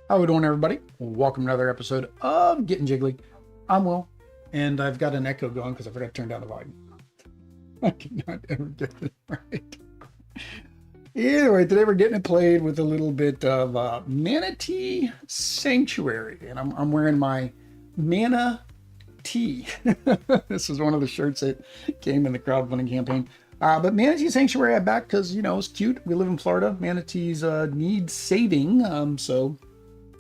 How we doing, everybody? Welcome to another episode of Getting Jiggly. I'm Will, and I've got an echo going because I forgot to turn down the volume. I cannot ever get it right. Anyway, today we're getting it played with a little bit of Manatee Sanctuary, and I'm wearing my Manatee. This is one of the shirts that came in the crowdfunding campaign. But Manatee Sanctuary I back because, you know, it's cute. We live in Florida. Manatees need saving, so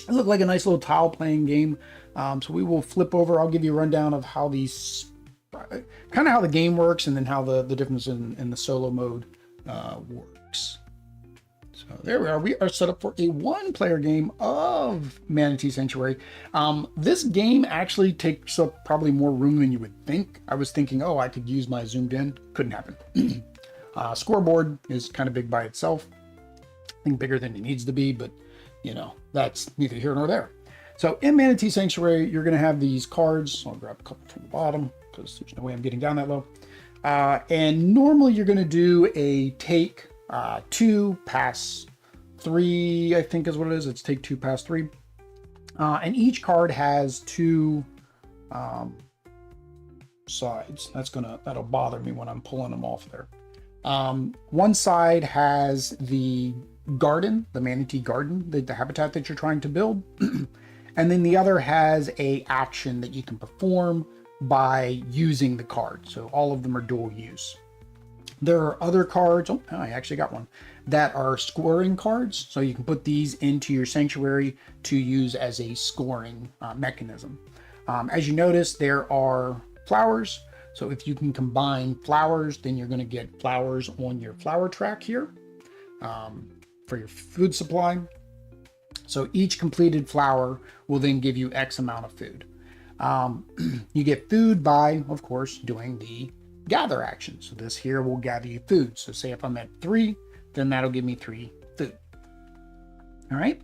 it looked like a nice little tile playing game. So we will flip over. I'll give you a rundown of how these, kind of how the game works, and then how the difference in the solo mode works. So there we are. We are set up for a one-player game of Manatee Sanctuary. This game actually takes up probably more room than you would think. I was thinking, oh, I could use my zoomed in. Couldn't happen. Scoreboard is kind of big by itself. I think bigger than it needs to be, but you know, that's neither here nor there. So in Manatee Sanctuary, you're going to have these cards. I'll grab a couple from the bottom because there's no way I'm getting down that low. And normally you're going to do a take 2, pass 3, I think is what it is. It's take 2, pass 3. And each card has two sides. That'll bother me when I'm pulling them off there. One side has the garden, the manatee garden, the habitat that you're trying to build. And then the other has a action that you can perform by using the card. So all of them are dual use. There are other cards, oh, I actually got one, that are scoring cards. So you can put these into your sanctuary to use as a scoring mechanism. As you notice, there are flowers. So if you can combine flowers, then you're going to get flowers on your flower track here for your food supply. So each completed flower will then give you X amount of food. You get food by, of course, doing the gather action. So this here will gather you food. So say if I'm at 3, then that'll give me 3 food. All right.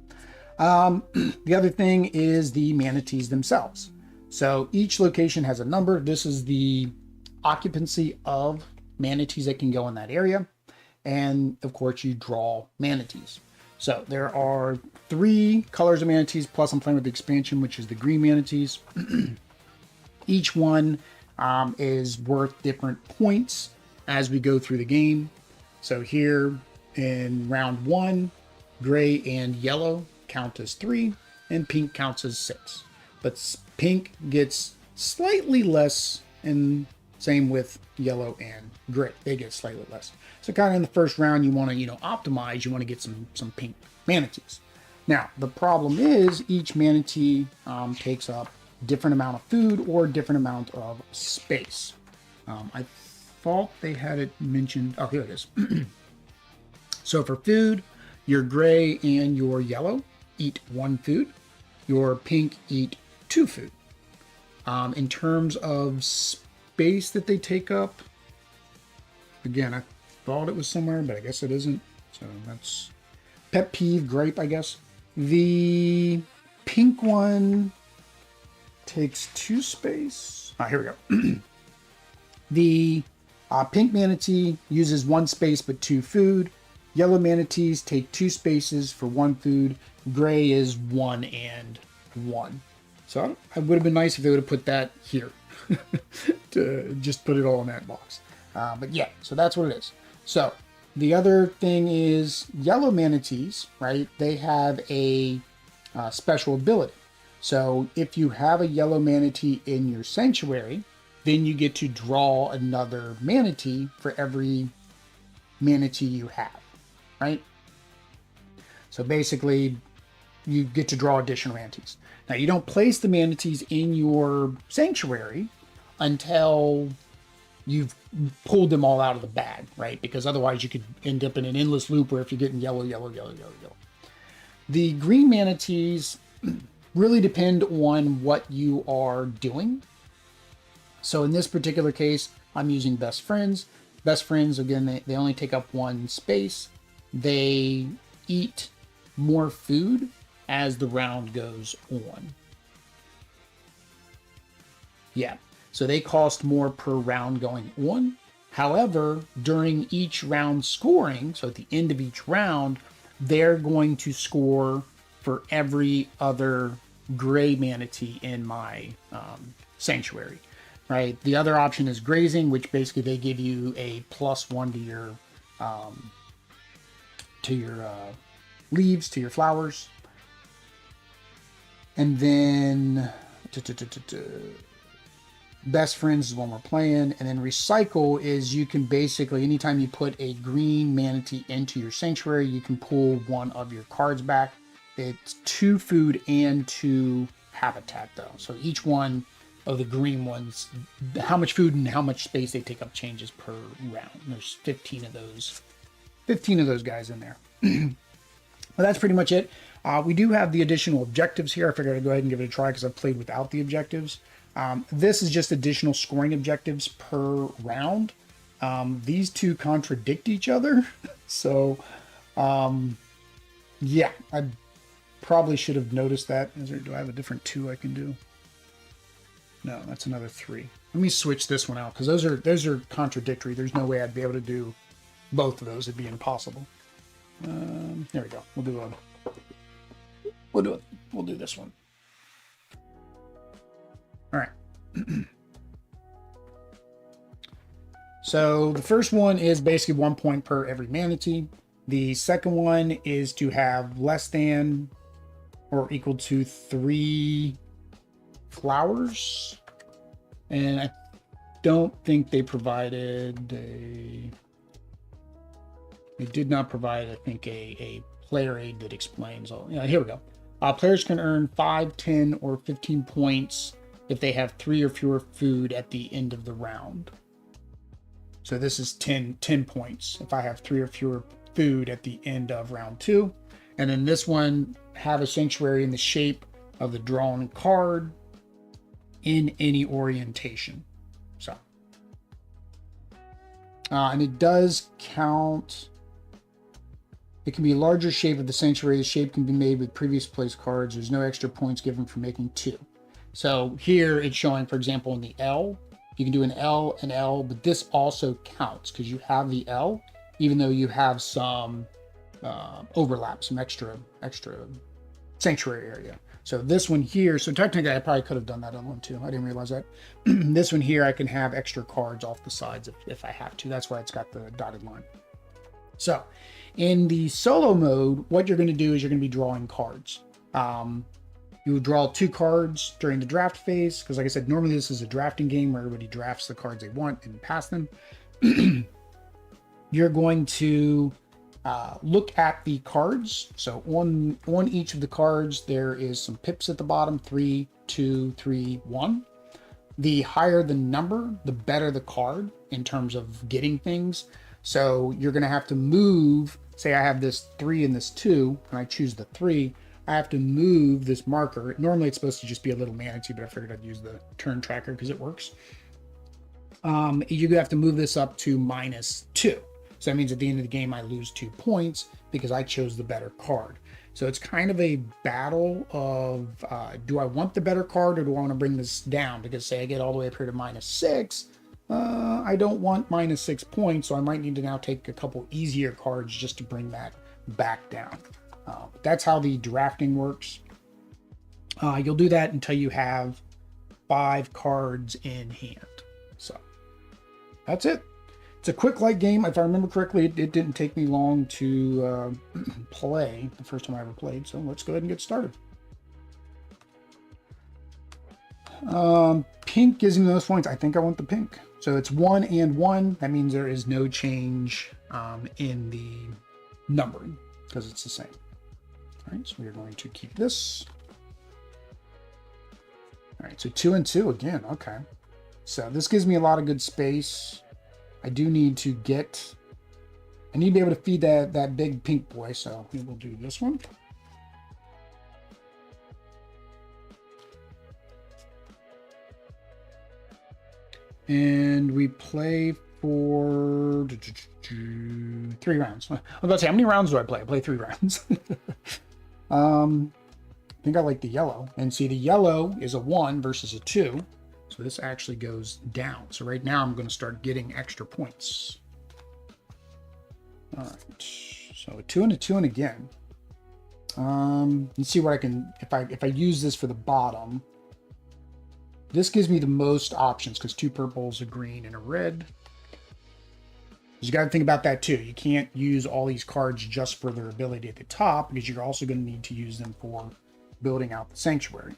The other thing is the manatees themselves. So each location has a number. This is the occupancy of manatees that can go in that area. And of course you draw manatees. So there are 3 colors of manatees, plus I'm playing with the expansion, which is the green manatees. Each one is worth different points as we go through the game. So here in round 1, gray and yellow count as 3, and pink counts as 6. But pink gets slightly less, and same with yellow and gray. They get slightly less. So kind of in the first round, you want to, optimize. You want to get some pink manatees. Now, the problem is each manatee takes up different amount of food or different amount of space. I thought they had it mentioned. Oh, here it is. So for food, your gray and your yellow eat 1 food. Your pink eat 2 food. In terms of space that they take up, again, I thought it was somewhere, but I guess it isn't. So that's pet peeve, gripe, I guess. The pink one takes 2 space. Here we go. The pink manatee uses 1 space but 2 food. Yellow manatees take 2 spaces for 1 food. Gray is 1 and 1. So it would have been nice if they would have put that here. To just put it all in that box. But yeah, so that's what it is. So the other thing is yellow manatees, right? They have a special ability. So if you have a yellow manatee in your sanctuary, then you get to draw another manatee for every manatee you have, right? So basically, you get to draw additional manatees. Now, you don't place the manatees in your sanctuary until you've pulled them all out of the bag, right? Because otherwise you could end up in an endless loop where if you're getting yellow, yellow, yellow, yellow, yellow. The green manatees really depend on what you are doing. So in this particular case, I'm using best friends. Best friends, again, they only take up 1 space. They eat more food as the round goes on. Yeah, so they cost more per round going on. However, during each round scoring, so at the end of each round, they're going to score for every other gray manatee in my sanctuary, right? The other option is grazing, which basically they give you a +1 to your leaves, to your flowers. And then best friends is one we're playing. And then recycle is you can basically, anytime you put a green manatee into your sanctuary, you can pull one of your cards back. It's 2 food and 2 habitat though. So each one of the green ones, how much food and how much space they take up changes per round. There's 15 of those guys in there. Well, that's pretty much it. We do have the additional objectives here. I figured I'd go ahead and give it a try because I've played without the objectives. This is just additional scoring objectives per round. These two contradict each other. So, yeah, I probably should have noticed that. Do I have a different 2 I can do? No, that's another 3. Let me switch this one out because those are contradictory. There's no way I'd be able to do both of those. It'd be impossible. There we go. We'll do this one. All right. So the first one is basically 1 point per every manatee. The second one is to have less than or equal to 3 flowers. And I don't think they provided they did not provide, I think, a player aid that explains all. Yeah, here we go. Players can earn 5, 10, or 15 points if they have 3 or fewer food at the end of the round. So this is 10 points if I have 3 or fewer food at the end of round 2. And then this one, have a sanctuary in the shape of the drawn card in any orientation. So, and it does count. It can be a larger shape of the sanctuary. The shape can be made with previous place cards. There's no extra points given for making 2. So here it's showing, for example, in the L, you can do an L, but this also counts because you have the L, even though you have some overlap, some extra sanctuary area. So this one here, so technically I probably could have done that on one too. I didn't realize that. This one here, I can have extra cards off the sides if I have to. That's why it's got the dotted line. So in the solo mode, what you're going to do is you're going to be drawing cards. You would draw 2 cards during the draft phase, because like I said, normally this is a drafting game where everybody drafts the cards they want and pass them. You're going to look at the cards. So on each of the cards, there is some pips at the bottom, 3, 2, 3, 1. The higher the number, the better the card in terms of getting things. So you're going to have to move, say I have this 3 and this 2, and I choose the 3. I have to move this marker. Normally it's supposed to just be a little manatee, but I figured I'd use the turn tracker because it works. You have to move this up to -2. So that means at the end of the game, I lose 2 points because I chose the better card. So it's kind of a battle of, do I want the better card or do I want to bring this down? Because say I get all the way up here to -6, I don't want -6 points. So I might need to now take a couple easier cards just to bring that back down. That's how the drafting works. You'll do that until you have 5 cards in hand. So that's it. It's a quick light game. If I remember correctly, it didn't take me long to play the first time I ever played. So let's go ahead and get started. Pink gives me those points. I think I want the pink. So it's 1 and 1. That means there is no change in the numbering because it's the same. All right, so we're going to keep this. All right, so 2 and 2 again. Okay. So this gives me a lot of good space. I do need to get, I need to be able to feed that big pink boy. So we will do this one. And we play for 3 rounds. I was about to say, how many rounds do I play? I play 3 rounds. I think I like the yellow. And see, the yellow is a 1 versus a 2. So this actually goes down. So right now I'm going to start getting extra points. All right. So a 2 and a 2 and again. Let's see what I can, if I use this for the bottom, this gives me the most options because 2 purples, a green, and a red. You got to think about that too. You can't use all these cards just for their ability at the top because you're also going to need to use them for building out the sanctuary.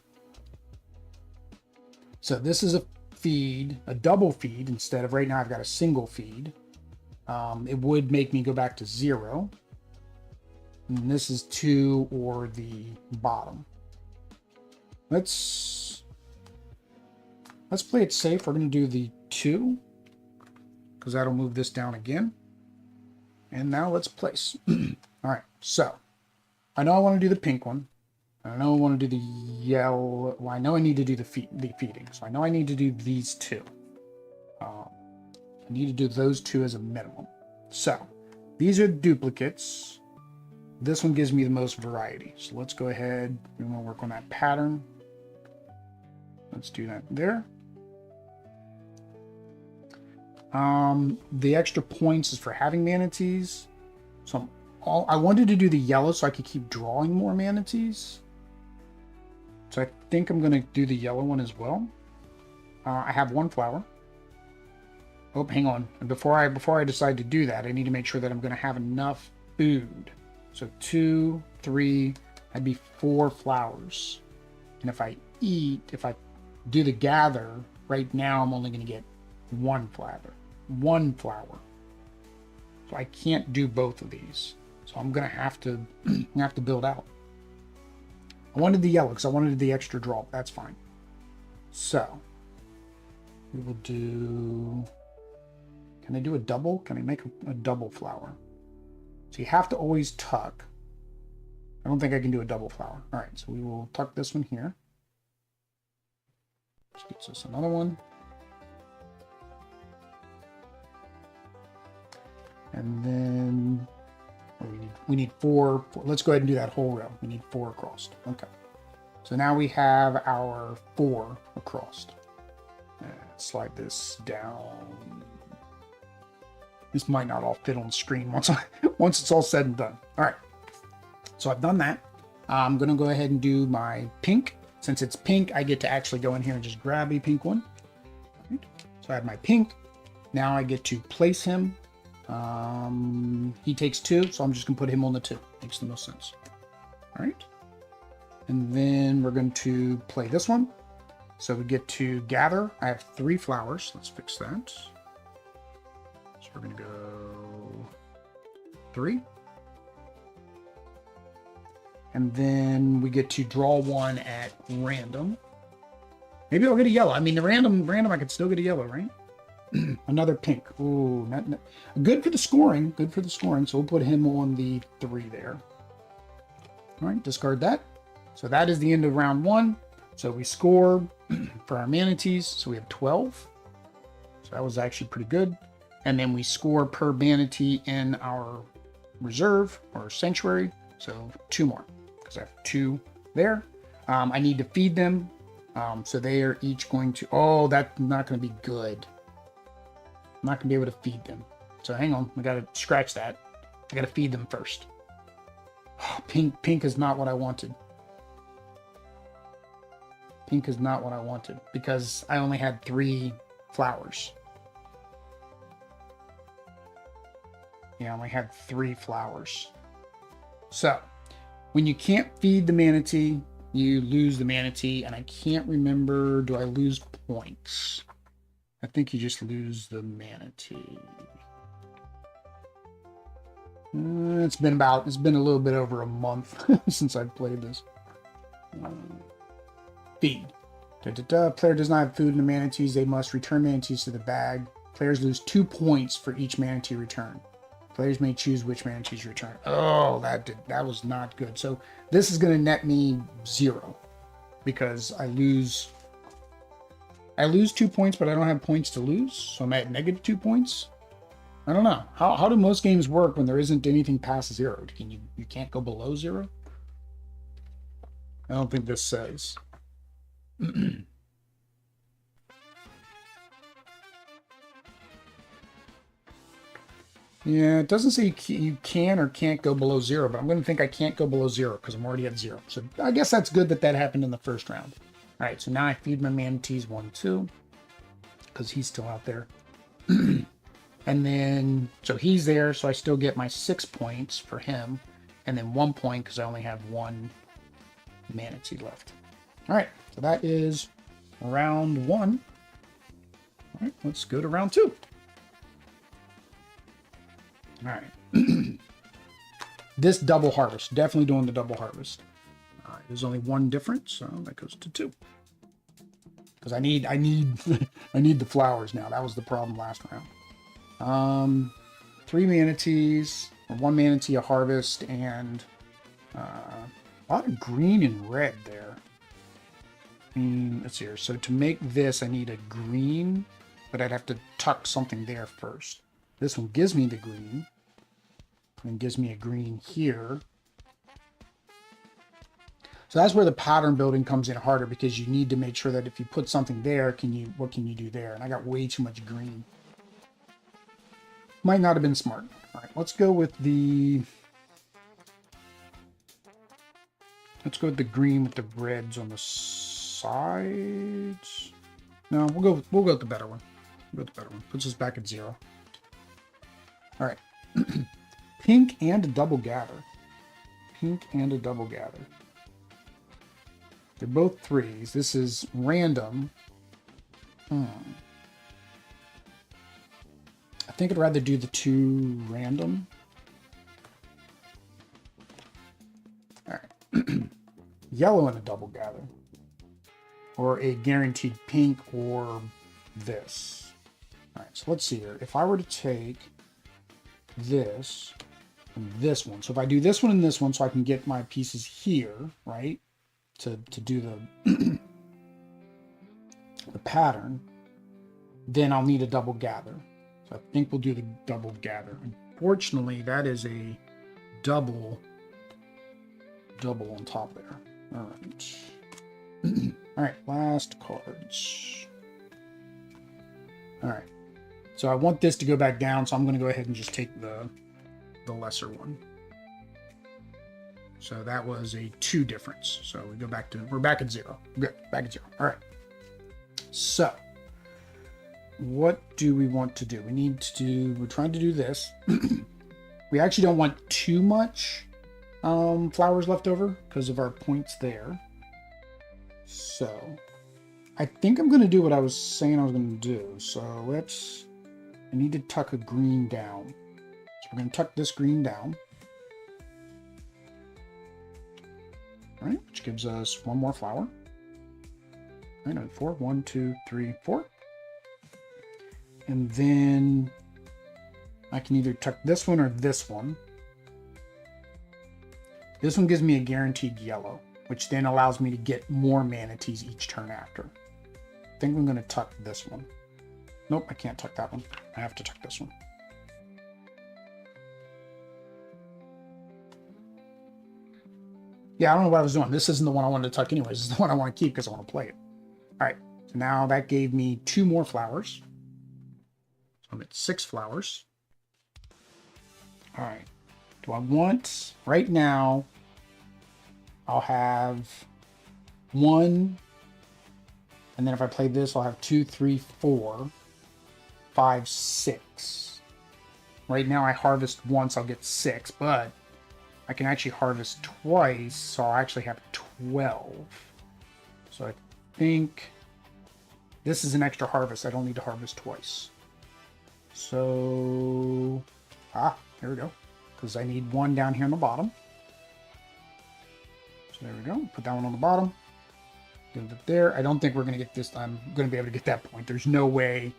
So this is a feed, a double feed instead of right now I've got a single feed. It would make me go back to 0. And this is 2 or the bottom. Let's play it safe. We're going to do the 2 because that'll move this down again. And now let's place. All right, so I know I want to do the pink one. I know I want to do the yellow. Well, I know I need to do the feeding. So I know I need to do these 2. I need to do those 2 as a minimum. So these are duplicates. This one gives me the most variety. So let's go ahead. We want to work on that pattern. Let's do that there. The extra points is for having manatees. So I wanted to do the yellow so I could keep drawing more manatees. So I think I'm going to do the yellow one as well. I have 1 flower. Oh, hang on. Before I decide to do that, I need to make sure that I'm going to have enough food. So 2, 3, that'd be 4 flowers. And if I do the gather, right now I'm only going to get 1 flower. 1 flower. So I can't do both of these. So I'm going to have to build out. I wanted the yellow because I wanted the extra draw. That's fine. So we will do. Can I do a double? Can I make a double flower? So you have to always tuck. I don't think I can do a double flower. All right, so we will tuck this one here. Which gets us another one. And then we need 4. Let's go ahead and do that whole row. We need 4 across. Okay. So now we have our 4 across. Slide this down. This might not all fit on the screen once it's all said and done. All right. So I've done that. I'm going to go ahead and do my pink. Since it's pink, I get to actually go in here and just grab a pink one. All right. So I have my pink. Now I get to place him. He takes 2, so I'm just going to put him on the 2. Makes the most sense. All right. And then we're going to play this one. So we get to gather. I have 3 flowers. Let's fix that. So we're going to go 3. And then we get to draw 1 at random. Maybe I'll get a yellow. I mean, the random, I could still get a yellow, right? Another pink. Ooh, not good for the scoring. Good for the scoring. So we'll put him on the 3 there. All right, discard that. So that is the end of round 1. So we score for our manatees. So we have 12. So that was actually pretty good. And then we score per manatee in our reserve or sanctuary. So 2 more because I have 2 there. I need to feed them. So they are each going to, oh, that's not going to be good. I'm not going to be able to feed them. So hang on, we got to scratch that. I got to feed them first. Oh, pink is not what I wanted. Pink is not what I wanted because I only had 3 flowers. Yeah, I only had 3 flowers. So when you can't feed the manatee, you lose the manatee, and I can't remember, do I lose points? I think you just lose the manatee. It's been a little bit over a month since I've played this. Feed. Player does not have food in the manatees. They must return manatees to the bag. Players lose 2 points for each manatee return. Players may choose which manatees return. Oh, that was not good. So this is going to net me 0 because I lose 2 points, but I don't have points to lose. So I'm at negative 2 points. I don't know. How do most games work when there isn't anything past 0? You can't go below 0? I don't think this says. Yeah, it doesn't say you can or can't go below 0, but I'm going to think I can't go below 0 because I'm already at 0. So I guess that's good that that happened in the first round. All right, so now I feed my manatees 1, 2, because he's still out there. And then, so he's there, so I still get my 6 points for him, and then 1 point because I only have 1 manatee left. All right, so that is round 1. All right, let's go to round 2. All right. This double harvest, definitely doing the double harvest. There's only 1 difference, so that goes to 2. Because I need I need the flowers now. That was the problem last round. 3 manatees, or 1 manatee a harvest, and a lot of green and red there. Let's see here. So to make this, I need a green, but I'd have to tuck something there first. This one gives me the green, and gives me a green here. So that's where the pattern building comes in harder, because you need to make sure that if you put something there, what can you do there? And I got way too much green. Might not have been smart. All right, let's go with the green with the reds on the sides. No, we'll go with the better one. We'll go with the better one. Puts us back at 0. All right. Pink and a double gather. Pink and a double gather. They're both 3s. This is random. I think I'd rather do the 2 random. All right. Yellow and a double gather. Or a guaranteed pink, or this. All right, so let's see here. If I were to take this and this one. So if I do this one and this one, so I can get my pieces here, right? To do the the pattern, then I'll need a double gather. So I think we'll do the double gather. Unfortunately, that is a double on top there. All right. All right, last cards. All right. So I want this to go back down, so I'm going to go ahead and just take the lesser one. So that was a 2 difference. So we're back at 0. Good, back at 0. All right. So what do we want to do? We're trying to do this. We actually don't want too much flowers left over because of our points there. So I think I'm going to do what I was saying I was going to do. So I need to tuck a green down. So we're going to tuck this green down. All right, which gives us 1 more flower. I know 4. 1, 2, 3, 4. And then I can either tuck this one or this one. This one gives me a guaranteed yellow, which then allows me to get more manatees each turn after. I think I'm going to tuck this one. Nope, I can't tuck that one. I have to tuck this one. Yeah, I don't know what I was doing. This isn't the one I wanted to tuck anyways. This is the one I want to keep because I want to play it. All right, so now that gave me 2 more flowers. So I'm at 6 flowers. All right, do I want, right now, I'll have 1, and then if I play this, I'll have 2, 3, 4, 5, 6. Right now I harvest once, I'll get 6, but I can actually harvest twice, so I'll actually have 12. So I think this is an extra harvest. I don't need to harvest twice. So, here we go. Because I need 1 down here on the bottom. So there we go. Put that one on the bottom. Give it there. I don't think we're going to get this. I'm going to be able to get that point. There's no way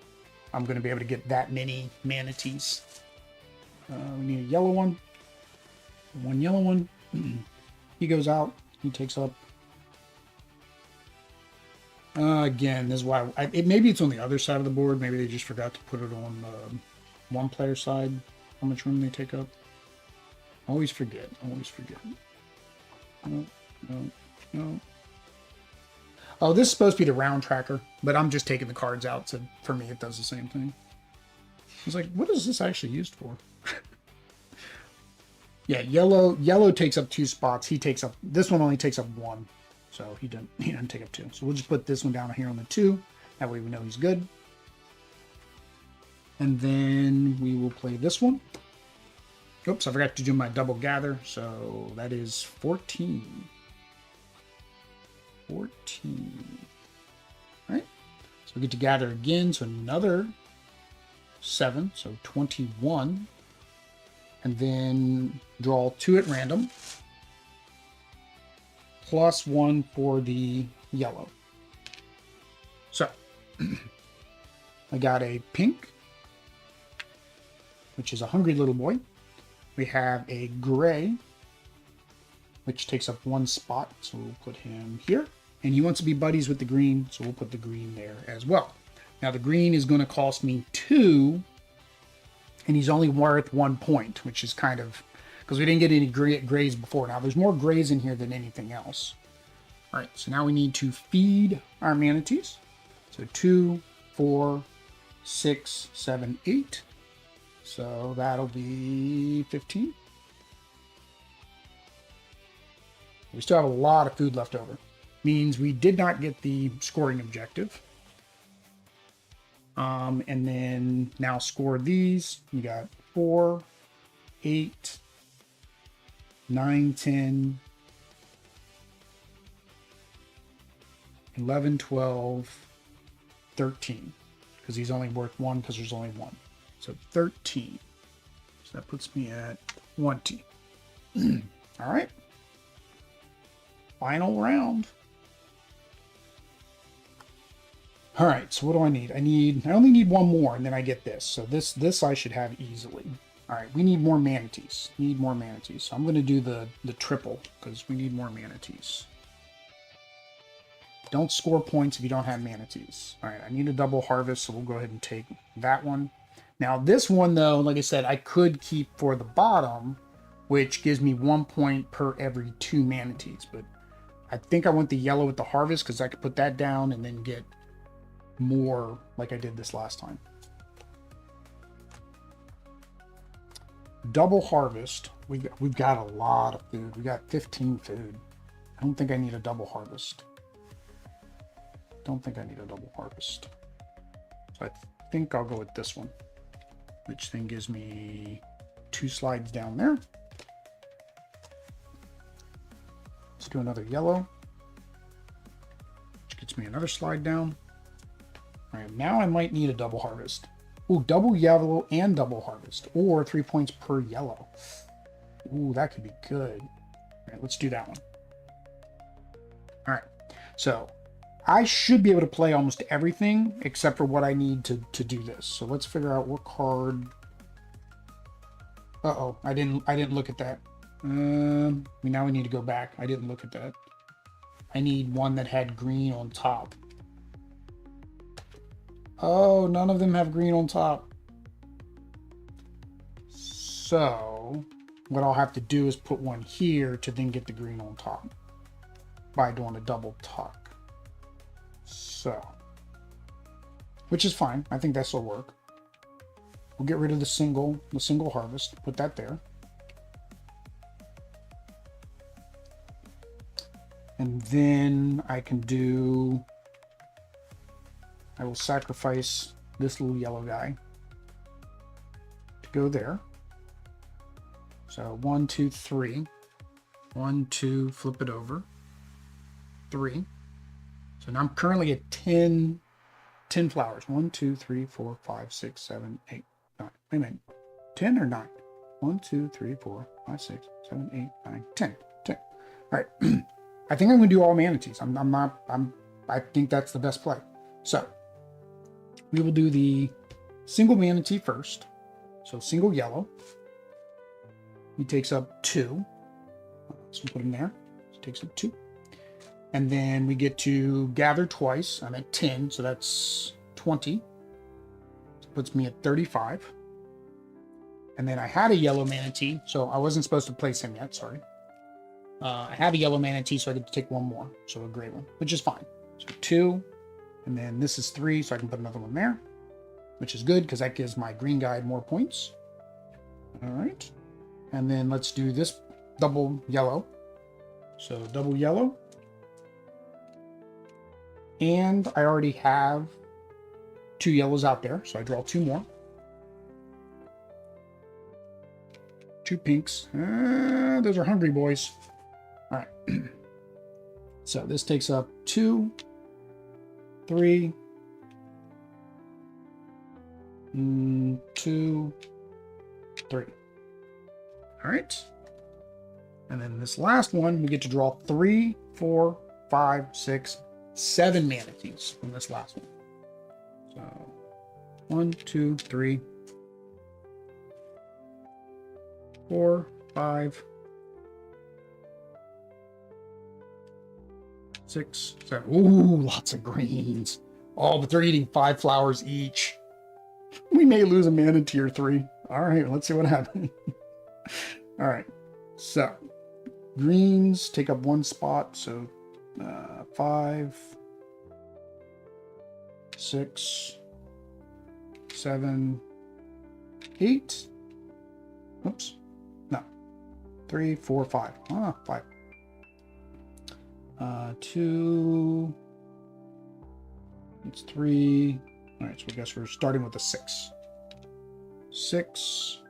I'm going to be able to get that many manatees. We need a yellow one. 1 yellow one. He goes out. He takes up. Again, this is why maybe it's on the other side of the board. Maybe they just forgot to put it on one player side. How much room they take up? Always forget. Always forget. No. Oh, this is supposed to be the round tracker, but I'm just taking the cards out. So for me, it does the same thing. was like, what is this actually used for? Yeah, yellow takes up 2 spots. He takes up, this one only takes up 1. So he doesn't take up 2. So we'll just put this one down here on the 2. That way we know he's good. And then we will play this one. Oops, I forgot to do my double gather. So that is 14. 14. All right. So we get to gather again. So another 7. So 21. And then draw 2 at random. Plus 1 for the yellow. So I got a pink, which is a hungry little boy. We have a gray, which takes up 1 spot. So we'll put him here. And he wants to be buddies with the green, so we'll put the green there as well. Now the green is going to cost me 2, and he's only worth 1 point, which is kind of, because we didn't get any grays before. Now there's more grays in here than anything else. All right, so now we need to feed our manatees. So 2, 4, 6, 7, 8. So that'll be 15. We still have a lot of food left over. Means we did not get the scoring objective. And then now score these. You got 4, 8, 9, 10, 11, 12, 13. Because he's only worth 1 because there's only 1. So 13. So that puts me at 20. All right. Final round. All right, so what do I need? I only need 1 more, and then I get this. So this I should have easily. All right, we need more manatees. Need more manatees. So I'm going to do the triple because we need more manatees. Don't score points if you don't have manatees. All right, I need a double harvest, so we'll go ahead and take that one. Now this one, though, like I said, I could keep for the bottom, which gives me 1 point per every 2 manatees. But I think I want the yellow with the harvest because I could put that down and then get more like I did this last time. Double harvest. We've got a lot of food. We got 15 food. I don't think I need a double harvest. Don't think I need a double harvest. So I think I'll go with this one, which then gives me 2 slides down there. Let's do another yellow, which gets me another slide down. All right, now I might need a double harvest. Ooh, double yellow and double harvest, or 3 points per yellow. Ooh, that could be good. All right, let's do that one. All right, so I should be able to play almost everything except for what I need to do this. So let's figure out what card. Uh-oh, I didn't look at that. Now we need to go back. I didn't look at that. I need one that had green on top. Oh, none of them have green on top. So what I'll have to do is put one here to then get the green on top by doing a double tuck. So, which is fine. I think this will work. We'll get rid of the single harvest. Put that there. And then I can do, I will sacrifice this little yellow guy to go there. So 1, 2, 3. 1, 2, flip it over. 3. So now I'm currently at 10 flowers. 1, 2, 3, 4, 5, 6, 7, 8, 9. Wait a minute. 10 or 9? 1, 2, 3, 4, 5, 6, 7, 8, 9, 10. 10. All right. I think I'm going to do all manatees. I think that's the best play. So we will do the single manatee first. So single yellow. He takes up 2. So put him there. He takes up 2. And then we get to gather twice. I'm at 10, so that's 20. So puts me at 35. And then I had a yellow manatee, so I wasn't supposed to place him yet, sorry. I have a yellow manatee, so I get to take one more. So a gray one, which is fine. So 2, and then this is 3, so I can put another one there. which is good because that gives my green guide more points. All right. And then let's do this double yellow. So double yellow. And I already have 2 yellows out there, so I draw 2 more. 2 pinks. Those are hungry boys. All right. So this takes up 2, 3, 2, 3. All right. And then this last one, we get to draw 3, 4, 5, 6, 7 manatees from this last one. So 1, 2, 3, 4, 5, 6, 7. Ooh, lots of greens. Oh, but they're eating 5 flowers each. We may lose a manatee or 3. All right, let's see what happens. All right, so greens take up 1 spot. So 5, 6, 7, 8. Oops. No. 3, 4, 5. 5. 2. It's 3. All right, so I guess we're starting with a 6. 6.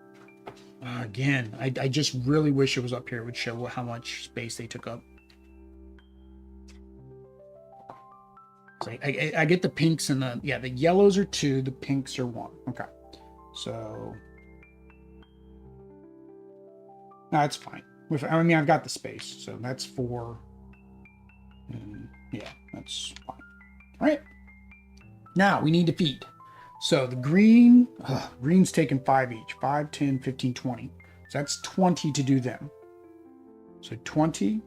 Again, I just really wish it was up here. It would show how much space they took up. So I get the pinks and the yellows are 2, the pinks are 1. Okay, so that's fine. I mean, I've got the space, so that's 4. And yeah, that's fine. All right. Now we need to feed. So the green's taking 5 each. 5, 10, 15, 20. So that's 20 to do them. So 20,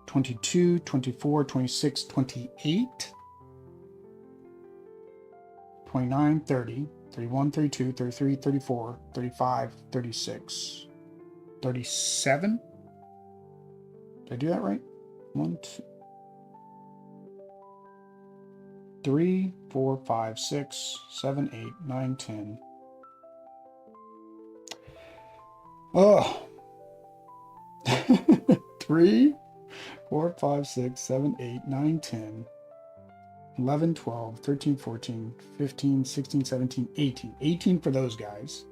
22, 24, 26, 28, 29, 30, 31, 32, 33, 34, 35, 36, 37. Did I do that right? 1, 2, 3, 4, 5, 6, 7, 8, 9, 10. Oh. 3, 4, 5, 6, 7, 8, 9, 10, 11, 12, 13, 14, 15, 16, 17, 18. 18 for those guys.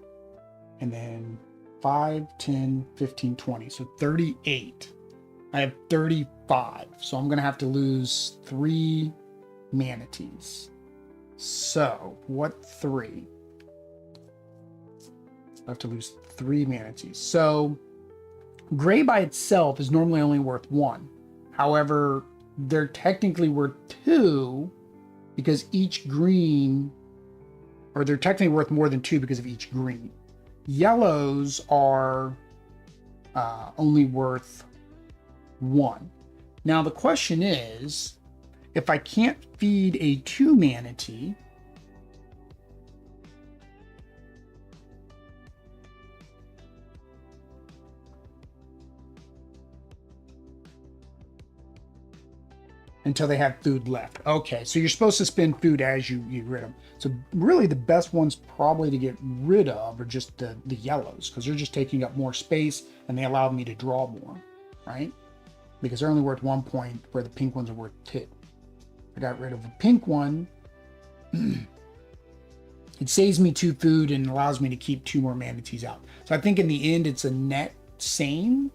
And then 5, 10, 15, 20. So 38. I have 35. So I'm going to have to lose 3 manatees. So what 3? I have to lose 3 manatees. So gray by itself is normally only worth 1. However, they're technically worth 2 because each green, or they're technically worth more than 2 because of each green. Yellows are only worth 1. Now the question is, if I can't feed a 2 manatee, until they have food left. Okay, so you're supposed to spend food as you rid them. So really the best ones probably to get rid of are just the yellows, because they're just taking up more space and they allow me to draw more, right? Because they're only worth 1 point where the pink ones are worth 2. I got rid of a pink one. It saves me 2 food and allows me to keep 2 more manatees out. So I think in the end it's a net same.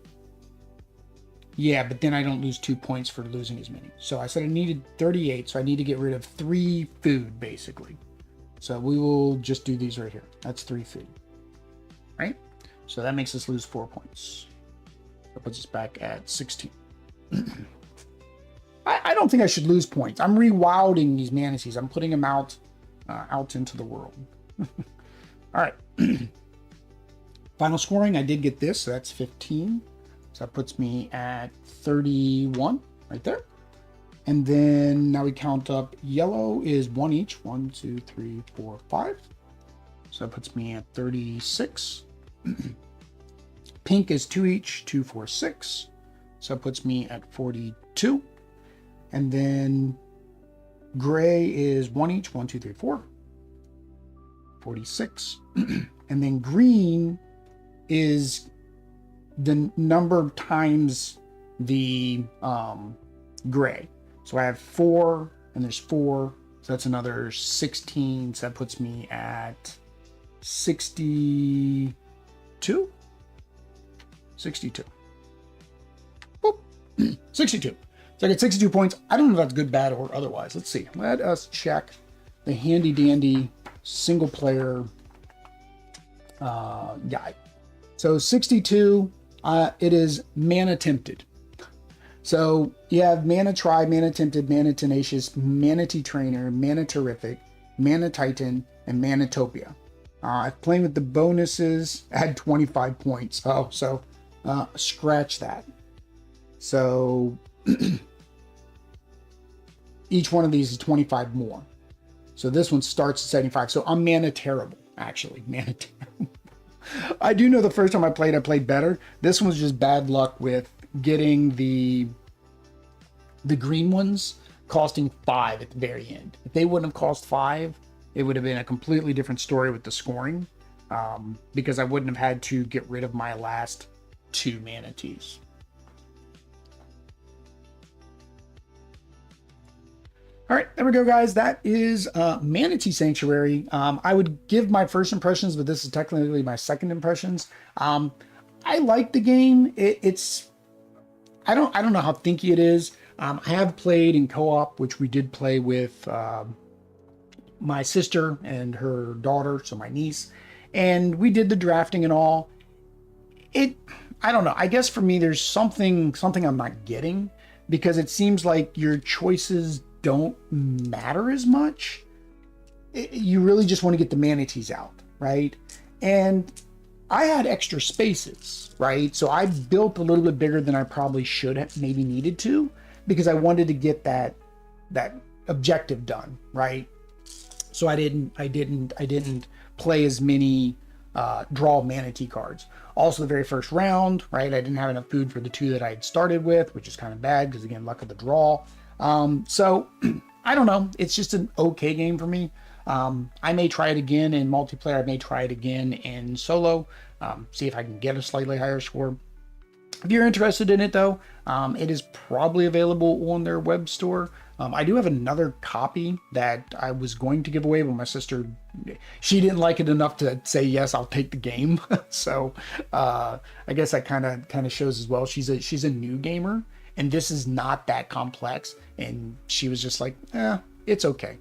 Yeah, but then I don't lose 2 points for losing as many. So I said I needed 38, so I need to get rid of 3 food, basically. So we will just do these right here. That's 3 food, right? So that makes us lose 4 points. That puts us back at 16. I don't think I should lose points. I'm rewilding these manatees. I'm putting them out into the world. All right. Final scoring, I did get this, so that's 15. So that puts me at 31 right there. And then now we count up. Yellow is 1 each. 1, 2, 3, 4, 5. So that puts me at 36. Pink is 2 each. 2, 4, 6. So that puts me at 42. And then Gray is 1 each, 1, 2, 3, 4, 46. And then green is the number times the gray. So I have 4, and there's 4, so that's another 16. So that puts me at 62. 62. Boop. 62. So I get 62 points. I don't know if that's good, bad, or otherwise. Let's see. Let us check the handy dandy single player guide. So 62, it is mana tempted. So you have Mana Try, Mana Tempted, Mana Tenacious, Manatee Trainer, Mana Terrific, Mana Titan, and Manatopia. Playing with the bonuses, add 25 points. Oh, so scratch that. So each one of these is 25 more. So this one starts at 75. So I'm mana terrible, actually. Mana terrible. I do know the first time I played better. This one was just bad luck with getting the green ones costing 5 at the very end. If they wouldn't have cost 5, it would have been a completely different story with the scoring, because I wouldn't have had to get rid of my last 2 manatees. All right, there we go, guys. That is Manatee Sanctuary. I would give my first impressions, but this is technically my second impressions. I like the game. I don't know how thinky it is. I have played in co-op, which we did play with my sister and her daughter, so my niece, and we did the drafting and all. I don't know. I guess for me, there's something I'm not getting, because it seems like your choices don't matter as much. You really just want to get the manatees out, right? And I had extra spaces, right? So I built a little bit bigger than I probably should have maybe needed to, because I wanted to get that objective done, right? So I didn't play as many draw manatee cards. Also, the very first round, right? I didn't have enough food for the 2 that I had started with, which is kind of bad because, again, luck of the draw. So I don't know. It's just an okay game for me. I may try it again in multiplayer. I may try it again in solo. See if I can get a slightly higher score. If you're interested in it, though, it is probably available on their web store. I do have another copy that I was going to give away, but my sister, she didn't like it enough to say, yes, I'll take the game. So I guess that kind of shows as well. She's a new gamer, and this is not that complex. And she was just like, it's okay.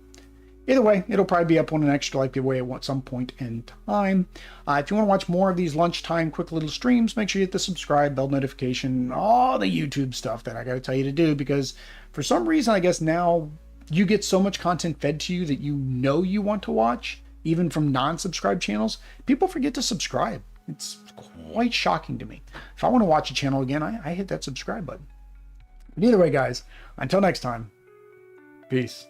Either way, it'll probably be up on an extra life giveaway at some point in time. If you want to watch more of these lunchtime quick little streams, make sure you hit the subscribe, bell notification, all the YouTube stuff that I got to tell you to do, because for some reason, I guess now you get so much content fed to you that you know you want to watch, even from non-subscribed channels. People forget to subscribe. It's quite shocking to me. If I want to watch a channel again, I hit that subscribe button. But either way, guys, until next time, peace.